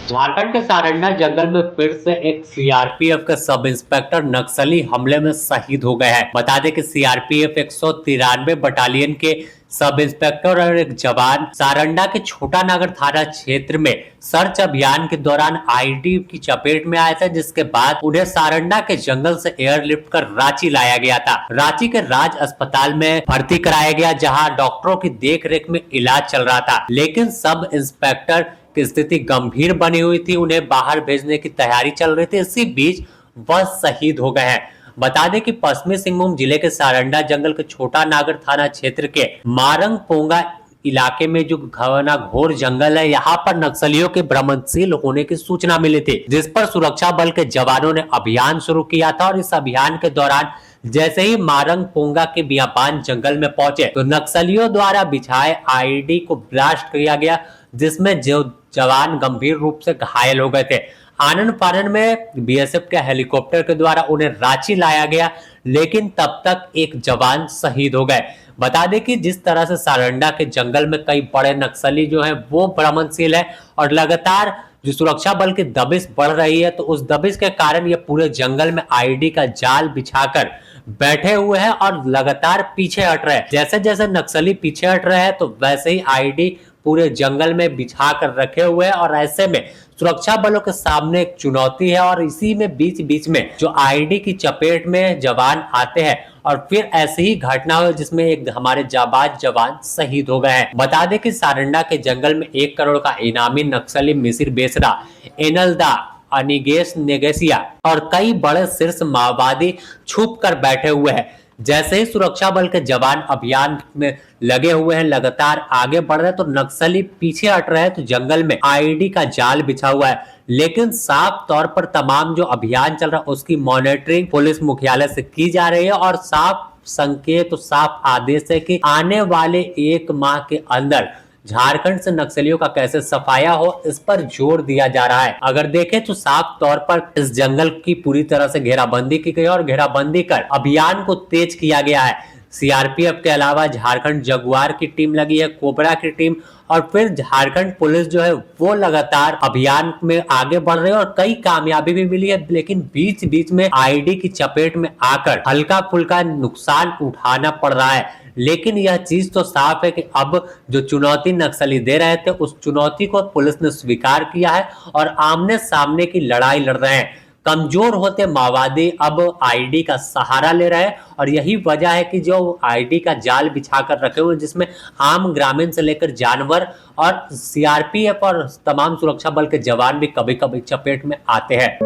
झारखंड के सारंडा जंगल में फिर से एक सीआरपीएफ के सब इंस्पेक्टर नक्सली हमले में शहीद हो गए हैं। बता दें कि सीआरपीएफ 193 बटालियन के सब इंस्पेक्टर और एक जवान सारंडा के छोटा नागर थाना क्षेत्र में सर्च अभियान के दौरान आईडी की चपेट में आए थे, जिसके बाद उन्हें सारंडा के जंगल से एयरलिफ्ट कर रांची लाया गया था। रांची के राज अस्पताल में भर्ती कराया गया, जहां डॉक्टरों की देखरेख में इलाज चल रहा था। लेकिन सब इंस्पेक्टर की स्थिति गंभीर बनी हुई थी, उन्हें बाहर भेजने की तैयारी चल रही थी। इसी बीच वह शहीद हो गए हैं। बता दें कि पश्चिमी सिंहभूम जिले के सारंडा जंगल के छोटा नागर थाना क्षेत्र के मारंग पोंगा इलाके में जो घना घोर जंगल है, यहाँ पर नक्सलियों के भ्रमणशील होने की सूचना मिली थी, जिस पर सुरक्षा बल के जवानों ने अभियान शुरू किया था। और इस अभियान के दौरान जैसे ही मारंग पोंगा के बियाबान जंगल में पहुंचे तो नक्सलियों द्वारा बिछाए आईडी को ब्लास्ट किया गया, जिसमें जो जवान गंभीर रूप से घायल हो गए थे। आनन फानन में बीएसएफ के हेलीकॉप्टर के द्वारा उन्हें रांची लाया गया, लेकिन तब तक एक जवान शहीद हो गए। बता दें कि जिस तरह से सारंडा के जंगल में कई बड़े नक्सली जो है वो भ्रमणशील है और लगातार जो सुरक्षा बल की दबिश बढ़ रही है, तो उस दबिश के कारण ये पूरे जंगल में आईडी का जाल बिछाकर बैठे हुए हैं और लगातार पीछे हट रहे हैं। जैसे जैसे नक्सली पीछे हट रहे हैं तो वैसे ही आईडी पूरे जंगल में बिछा कर रखे हुए हैं। और ऐसे में सुरक्षा बलों के सामने एक चुनौती है, और इसी में बीच बीच में जो आईडी की चपेट में जवान आते हैं और फिर ऐसी ही घटना हुई जिसमें एक हमारे जाबाज जवान शहीद हो गए हैं। बता दें कि सारंडा के जंगल में 1 करोड़ का इनामी नक्सली मिसिर बेसरा, एनलदा, अनिगेश नेगेसिया और कई बड़े शीर्ष माओवादी छुप कर बैठे हुए हैं। जैसे ही सुरक्षा बल के जवान अभियान में लगे हुए हैं, लगातार आगे बढ़ रहे हैं, तो नक्सली पीछे हट रहे हैं। तो जंगल में आईडी का जाल बिछा हुआ है, लेकिन साफ तौर पर तमाम जो अभियान चल रहा है उसकी मॉनिटरिंग पुलिस मुख्यालय से की जा रही है और साफ संकेत, साफ आदेश है कि आने वाले 1 माह के अंदर झारखंड से नक्सलियों का कैसे सफाया हो, इस पर जोर दिया जा रहा है। अगर देखें तो साफ तौर पर इस जंगल की पूरी तरह से घेराबंदी की गई और घेराबंदी कर अभियान को तेज किया गया है। सीआरपीएफ के अलावा झारखंड जगुआर की टीम लगी है, कोबरा की टीम, और फिर झारखंड पुलिस जो है वो लगातार अभियान में आगे बढ़ रही है और कई कामयाबी भी मिली है। लेकिन बीच बीच में आईडी की चपेट में आकर हल्का फुल्का नुकसान उठाना पड़ रहा है। लेकिन यह चीज तो साफ है कि अब जो चुनौती नक्सली दे रहे थे उस चुनौती को पुलिस ने स्वीकार किया है और आमने सामने की लड़ाई लड़ रहे हैं। कमजोर होते माओवादी अब आईडी का सहारा ले रहे हैं और यही वजह है कि जो आईडी का जाल बिछाकर रखे हुए जिसमें आम ग्रामीण से लेकर जानवर और सीआरपीएफ और तमाम सुरक्षा बल के जवान भी कभी कभी चपेट में आते हैं।